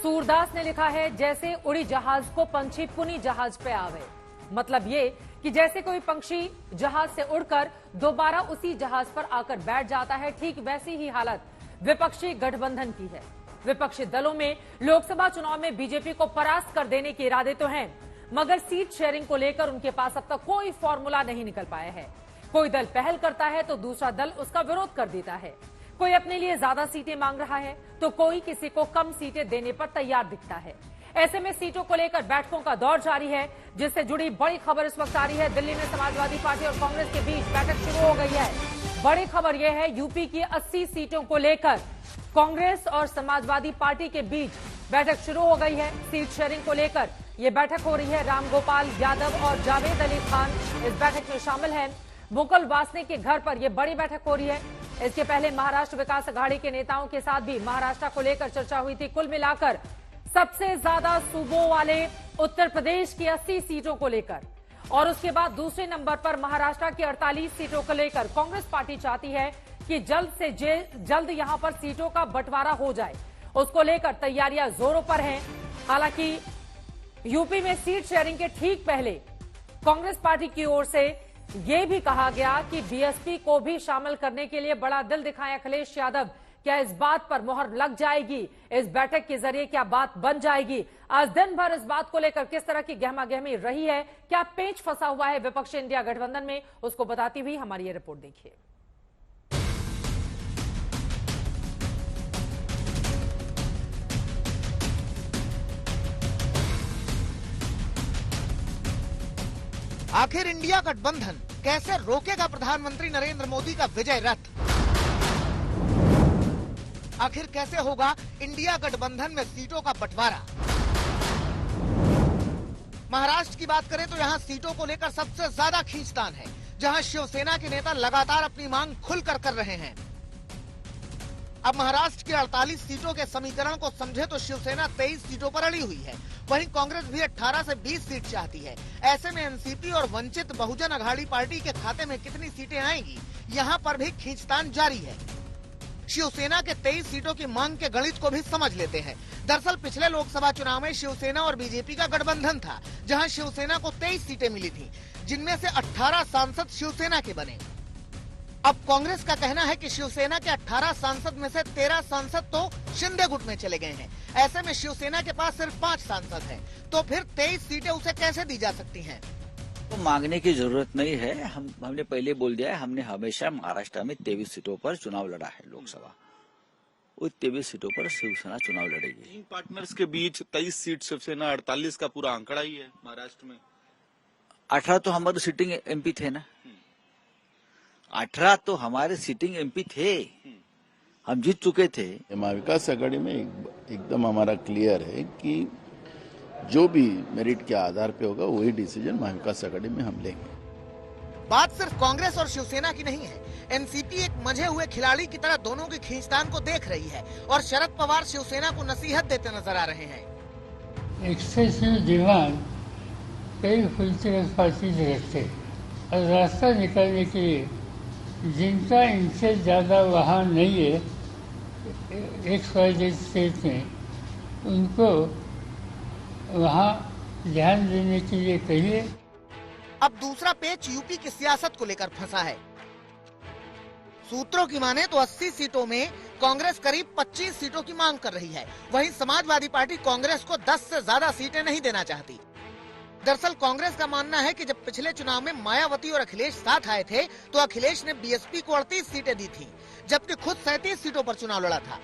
सूरदास ने लिखा है, जैसे उड़ी जहाज को पंछी पुनी जहाज पे आवे। मतलब ये कि जैसे कोई पंछी जहाज से उड़कर दोबारा उसी जहाज पर आकर बैठ जाता है, ठीक वैसी ही हालत विपक्षी गठबंधन की है। विपक्षी दलों में लोकसभा चुनाव में बीजेपी को परास्त कर देने के इरादे तो हैं, मगर सीट शेयरिंग को लेकर उनके पास अब तक कोई फॉर्मूला नहीं निकल पाया है। कोई दल पहल करता है तो दूसरा दल उसका विरोध कर देता है। कोई अपने लिए ज्यादा सीटें मांग रहा है तो कोई किसी को कम सीटें देने पर तैयार दिखता है। ऐसे में सीटों को लेकर बैठकों का दौर जारी है, जिससे जुड़ी बड़ी खबर इस वक्त आ रही है। दिल्ली में समाजवादी पार्टी और कांग्रेस के बीच बैठक शुरू हो गई है। बड़ी खबर यह है, यूपी की 80 सीटों को लेकर कांग्रेस और समाजवादी पार्टी के बीच बैठक शुरू हो गई है। सीट शेयरिंग को लेकर यह बैठक हो रही है। रामगोपाल यादव और जावेद अली खान इस बैठक में शामिल हैं। मुकुल वासनिक के घर पर यह बड़ी बैठक हो रही है। इसके पहले महाराष्ट्र विकास अघाड़ी के नेताओं के साथ भी महाराष्ट्र को लेकर चर्चा हुई थी। कुल मिलाकर सबसे ज्यादा सूबों वाले उत्तर प्रदेश की 80 सीटों को लेकर, और उसके बाद दूसरे नंबर पर महाराष्ट्र की 48 सीटों को लेकर कांग्रेस पार्टी चाहती है कि जल्द से जल्द यहां पर सीटों का बंटवारा हो जाए। उसको लेकर तैयारियां जोरों पर हैं। हालांकि यूपी में सीट शेयरिंग के ठीक पहले कांग्रेस पार्टी की ओर से यह भी कहा गया कि बीएसपी को भी शामिल करने के लिए बड़ा दिल दिखाए अखिलेश यादव। क्या इस बात पर मोहर लग जाएगी? इस बैठक के जरिए क्या बात बन जाएगी? आज दिन भर इस बात को लेकर किस तरह की गहमागहमी रही है, क्या पेंच फंसा हुआ है विपक्षी इंडिया गठबंधन में, उसको बताती हुई हमारी ये रिपोर्ट देखिए। आखिर इंडिया गठबंधन कैसे रोकेगा प्रधानमंत्री नरेंद्र मोदी का विजय रथ? आखिर कैसे होगा इंडिया गठबंधन में सीटों का बंटवारा? महाराष्ट्र की बात करें तो यहां सीटों को लेकर सबसे ज्यादा खींचतान है, जहां शिवसेना के नेता लगातार अपनी मांग खुलकर कर रहे हैं। अब महाराष्ट्र की 48 सीटों के समीकरण को समझे तो शिवसेना 23 सीटों पर अड़ी हुई है, वहीं कांग्रेस भी 18 से 20 सीट चाहती है। ऐसे में एनसीपी और वंचित बहुजन अघाड़ी पार्टी के खाते में कितनी सीटें आएंगी, यहाँ पर भी खींचतान जारी है। शिवसेना के 23 सीटों की मांग के गणित को भी समझ लेते हैं। दरअसल पिछले लोकसभा चुनाव में शिवसेना और बीजेपी का गठबंधन था, जहां शिवसेना को 23 सीटें मिली थी, जिनमें से 18 सांसद शिवसेना के बने। अब कांग्रेस का कहना है कि शिवसेना के 18 सांसद में से 13 सांसद तो शिंदे गुट में चले गए हैं। ऐसे में शिवसेना के पास सिर्फ 5 सांसद हैं, तो फिर 23 सीटें उसे कैसे दी जा सकती हैं? तो मांगने की जरूरत नहीं है। हमने पहले बोल दिया है, हमने हमेशा महाराष्ट्र में 23 सीटों पर चुनाव लड़ा है लोकसभा। उस 23 सीटों पर शिवसेना चुनाव लड़ेगी। 3 पार्टनर्स के बीच 23 सीट शिवसेना, 48 का पूरा आंकड़ा ही है महाराष्ट्र में। 18 तो हमारे सिटिंग एमपी थे ना, 18 तो हमारे सिटिंग एमपी थे, हम जीत चुके थे। महाविकास आघाड़ी में एकदम हमारा क्लियर है कि जो भी मेरिट के आधार पे होगा वही डिसीजन महाविकास आघाड़ी में हम लेंगे। बात सिर्फ कांग्रेस और शिवसेना की नहीं है। एनसीपी एक मंझे हुए खिलाड़ी की तरह दोनों की खींचतान को देख रही है और शरद पवार शिवसेना को नसीहत देते नजर आ रहे हैं। एक्सेसिव डिमांड कई पॉलिटिकल पार्टीज रखते और रास्ता निकालने के लिए जिनका इनसे ज्यादा वहाँ नहीं है XYZ स्टेट में, उनको वहाँ ध्यान देने के लिए कहिए। अब दूसरा पेच यूपी की सियासत को लेकर फंसा है। सूत्रों की माने तो 80 सीटों में कांग्रेस करीब 25 सीटों की मांग कर रही है, वहीं समाजवादी पार्टी कांग्रेस को 10 से ज्यादा सीटें नहीं देना चाहती। दरअसल कांग्रेस का मानना है कि जब पिछले चुनाव में मायावती और अखिलेश साथ आए थे तो अखिलेश ने बीएसपी को 38 सीटें दी थी, जबकि खुद 37 सीटों पर चुनाव लड़ा था।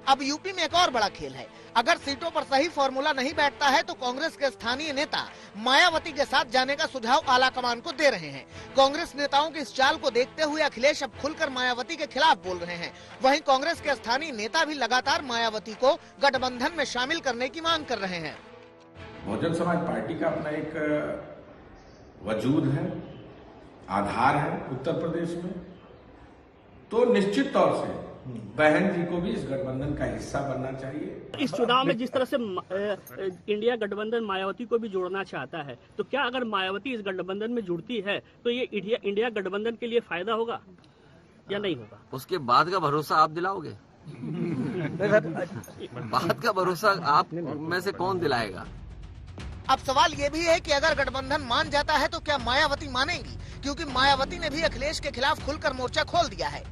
अब यूपी में एक और बड़ा खेल है। अगर सीटों पर सही फॉर्मूला नहीं बैठता है तो कांग्रेस के स्थानीय नेता मायावती के साथ जाने का सुझाव आलाकमान को दे रहे हैं। कांग्रेस नेताओं की इस चाल को देखते हुए अखिलेश अब खुलकर मायावती के खिलाफ बोल रहे हैं। वहीं कांग्रेस के स्थानीय नेता भी लगातार मायावती को गठबंधन में शामिल करने की मांग कर रहे हैं। बहुजन समाज पार्टी का अपना एक वजूद है, आधार है उत्तर प्रदेश में, तो निश्चित तौर से बहन जी को भी इस गठबंधन का हिस्सा बनना चाहिए। इस चुनाव में जिस तरह से इंडिया गठबंधन मायावती को भी जोड़ना चाहता है, तो क्या अगर मायावती इस गठबंधन में जुड़ती है तो ये इंडिया गठबंधन के लिए फायदा होगा या नहीं होगा? उसके बाद का भरोसा आप दिलाओगे? बात का भरोसा आप में से कौन दिलाएगा? अब सवाल ये भी है कि अगर गठबंधन मान जाता है तो क्या मायावती मानेंगी, क्योंकि मायावती ने भी अखिलेश के खिलाफ खुलकर मोर्चा खोल दिया है।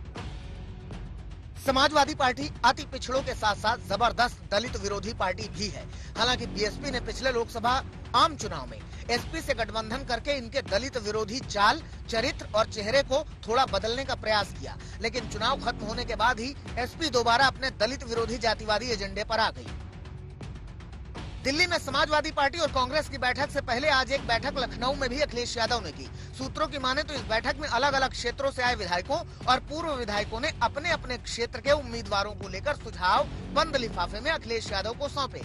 समाजवादी पार्टी अति पिछड़ों के साथ साथ जबरदस्त दलित विरोधी पार्टी भी है। हालांकि बीएसपी ने पिछले लोकसभा आम चुनाव में एसपी से गठबंधन करके इनके दलित विरोधी चाल, चरित्र और चेहरे को थोड़ा बदलने का प्रयास किया, लेकिन चुनाव खत्म होने के बाद ही एसपी दोबारा अपने दलित विरोधी जातिवादी एजेंडे पर आ गई। दिल्ली में समाजवादी पार्टी और कांग्रेस की बैठक से पहले आज एक बैठक लखनऊ में भी अखिलेश यादव ने की। सूत्रों की माने तो इस बैठक में अलग अलग क्षेत्रों से आए विधायकों और पूर्व विधायकों ने अपने अपने क्षेत्र के उम्मीदवारों को लेकर सुझाव बंद लिफाफे में अखिलेश यादव को सौंपे।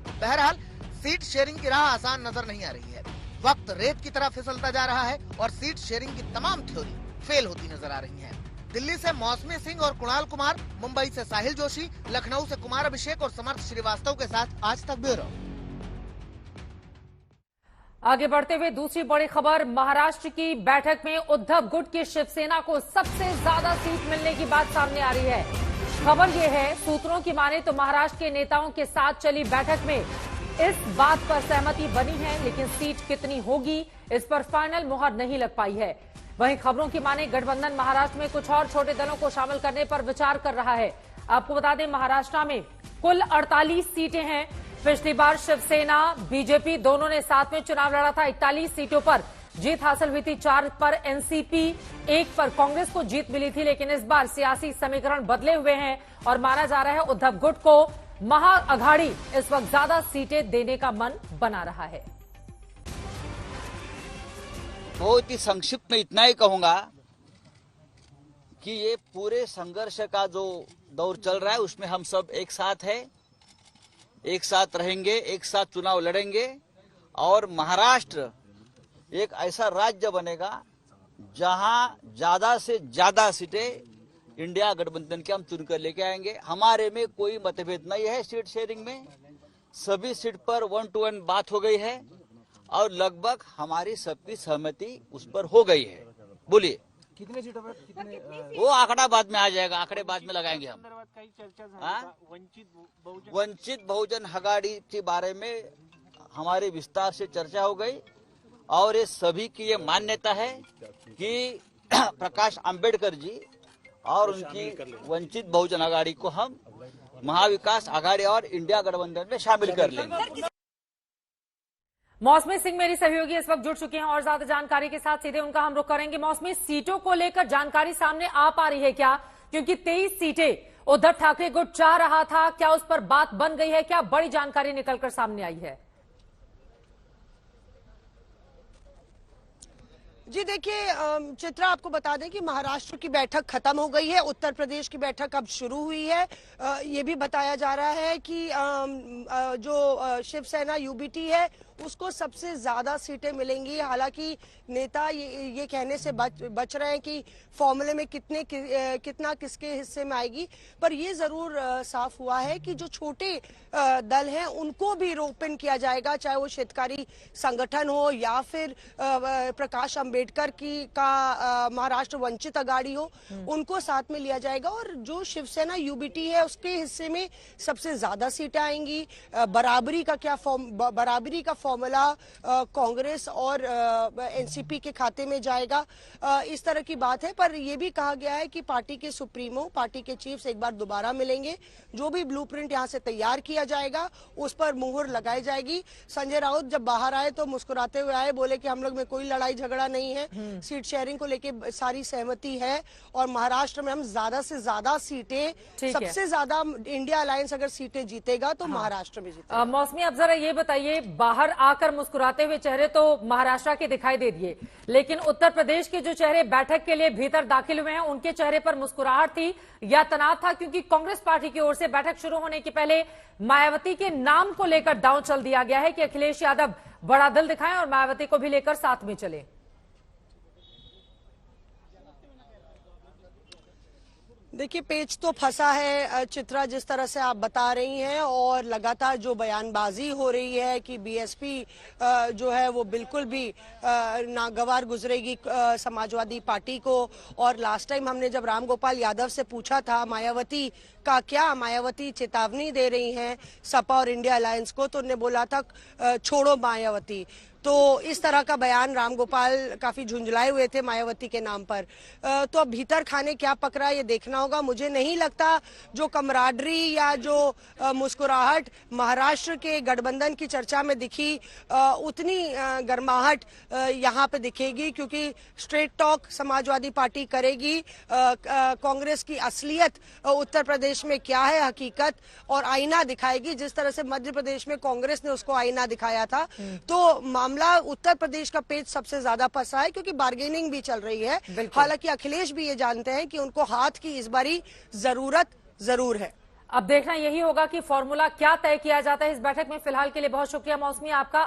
बहरहाल सीट शेयरिंग की राह आसान नजर नहीं आ रही है। वक्त रेत की तरह फिसलता जा रहा है और सीट शेयरिंग की तमाम थ्योरी फेल होती नजर आ रही है। दिल्ली से मौसमी सिंह और कुणाल कुमार, मुंबई से साहिल जोशी, लखनऊ से कुमार अभिषेक और समर्थ श्रीवास्तव के साथ आज तक ब्यूरो। आगे बढ़ते हुए दूसरी बड़ी खबर, महाराष्ट्र की बैठक में उद्धव गुट की शिवसेना को सबसे ज्यादा सीट मिलने की बात सामने आ रही है। खबर यह है, सूत्रों की माने तो महाराष्ट्र के नेताओं के साथ चली बैठक में इस बात पर सहमति बनी है, लेकिन सीट कितनी होगी इस पर फाइनल मुहर नहीं लग पाई है। वहीं खबरों की माने गठबंधन महाराष्ट्र में कुछ और छोटे दलों को शामिल करने पर विचार कर रहा है। आपको बता दें, महाराष्ट्र में कुल 48 सीटें हैं। पिछली बार शिवसेना, बीजेपी दोनों ने साथ में चुनाव लड़ा था। 41 सीटों पर जीत हासिल हुई थी, 4 पर एनसीपी, 1 पर कांग्रेस को जीत मिली थी। लेकिन इस बार सियासी समीकरण बदले हुए हैं और माना जा रहा है उद्धव गुट को महाअघाड़ी इस वक्त ज्यादा सीटें देने का मन बना रहा है। बहुत ही संक्षिप्त में इतना ही कहूंगा कि ये पूरे संघर्ष का जो दौर चल रहा है उसमें हम सब एक साथ हैं, एक साथ रहेंगे, एक साथ चुनाव लड़ेंगे और महाराष्ट्र एक ऐसा राज्य बनेगा जहां ज्यादा से ज्यादा सीटें इंडिया गठबंधन के हम चुनकर लेके आएंगे। हमारे में कोई मतभेद नहीं है सीट शेयरिंग में, सभी सीट पर 1 to 1 बात हो गई है और लगभग हमारी सबकी सहमति उस पर हो गई है। बोलिए कितने सीटों पर कितने? वो आंकड़ा बाद में आ जाएगा, आंकड़े बाद में लगाएंगे हम। वंचित बहुजन आघाड़ी के बारे में हमारे विस्तार से चर्चा हो गई और ये सभी की ये मान्यता है कि प्रकाश अंबेडकर जी और उनकी वंचित बहुजन आघाड़ी को हम महाविकास आघाड़ी और इंडिया गठबंधन में शामिल कर लेंगे। मौसमी सिंह मेरी सहयोगी इस वक्त जुड़ चुके हैं और ज्यादा जानकारी के साथ सीधे उनका हम रुख करेंगे। मौसमी, सीटों को लेकर जानकारी सामने आ पा रही है क्या? क्योंकि 23 सीटें उद्धव ठाकरे गुट चाह रहा था, क्या उस पर बात बन गई है? क्या बड़ी जानकारी निकलकर सामने आई है? जी देखिए चित्रा, आपको बता दें कि महाराष्ट्र की बैठक खत्म हो गई है, उत्तर प्रदेश की बैठक अब शुरू हुई है। ये भी बताया जा रहा है कि जो शिवसेना यूबीटी है उसको सबसे ज्यादा सीटें मिलेंगी। हालांकि नेता ये कहने से बच रहे हैं कि फॉर्मूले में कितना किसके हिस्से में आएगी, पर ये जरूर साफ हुआ है कि जो छोटे दल हैं उनको भी रोपन किया जाएगा, चाहे वो शेतकारी संगठन हो या फिर प्रकाश अंबेडकर का महाराष्ट्र वंचित आघाड़ी हो, उनको साथ में लिया जाएगा। और जो शिवसेना यूबीटी है उसके हिस्से में सबसे ज्यादा सीटें आएंगी। बराबरी का फॉर्मूला कांग्रेस और एनसीपी के खाते में जाएगा, इस तरह की बात है। पर यह भी कहा गया है कि पार्टी के सुप्रीमो, पार्टी के चीफ्स एक बार दोबारा मिलेंगे, जो भी ब्लूप्रिंट यहां से तैयार किया जाएगा उस पर मुहर लगाई जाएगी। संजय राउत जब बाहर आए तो मुस्कुराते हुए आए, बोले कि हम लोग में कोई लड़ाई झगड़ा नहीं है, सीट शेयरिंग को लेके सारी सहमति है और महाराष्ट्र में हम ज्यादा से ज्यादा सीटें, सबसे ज्यादा इंडिया अलायंस अगर सीटें जीतेगा तो महाराष्ट्र में जीतेगा। मौसमी, अब जरा ये बताइए, बाहर आकर मुस्कुराते हुए चेहरे तो महाराष्ट्र के दिखाई दे दिए, लेकिन उत्तर प्रदेश के जो चेहरे बैठक के लिए भीतर दाखिल हुए हैं उनके चेहरे पर मुस्कुराहट थी या तनाव था? क्योंकि कांग्रेस पार्टी की ओर से बैठक शुरू होने के पहले मायावती के नाम को लेकर दांव चल दिया गया है कि अखिलेश यादव बड़ा दिल दिखाएं और मायावती को भी लेकर साथ में चले। देखिए, पेच तो फंसा है चित्रा, जिस तरह से आप बता रही हैं, और लगातार जो बयानबाजी हो रही है कि बीएसपी जो है वो बिल्कुल भी नागवार गुजरेगी समाजवादी पार्टी को। और लास्ट टाइम हमने जब रामगोपाल यादव से पूछा था मायावती का क्या, मायावती चेतावनी दे रही हैं सपा और इंडिया अलायंस को, तो उन्होंने बोला था छोड़ो मायावती। तो इस तरह का बयान रामगोपाल काफी झुंझलाए हुए थे मायावती के नाम पर। तो अब भीतर खाने क्या पक रहा है ये देखना होगा। मुझे नहीं लगता जो कमराडरी या जो मुस्कुराहट महाराष्ट्र के गठबंधन की चर्चा में दिखी उतनी गर्माहट यहाँ पे दिखेगी, क्योंकि स्ट्रेट टॉक समाजवादी पार्टी करेगी। कांग्रेस की असलियत उत्तर प्रदेश में क्या है, हकीकत और आईना दिखाएगी, जिस तरह से मध्य प्रदेश में कांग्रेस ने उसको आईना दिखाया था। तो मामला उत्तर प्रदेश का पेच सबसे ज्यादा फंसा है, क्योंकि बार्गेनिंग भी चल रही है। हालांकि अखिलेश भी ये जानते हैं कि उनको हाथ की इस बारी जरूरत जरूर है। अब देखना यही होगा कि फॉर्मूला क्या तय किया जाता है इस बैठक में। फिलहाल के लिए बहुत शुक्रिया मौसमी आपका।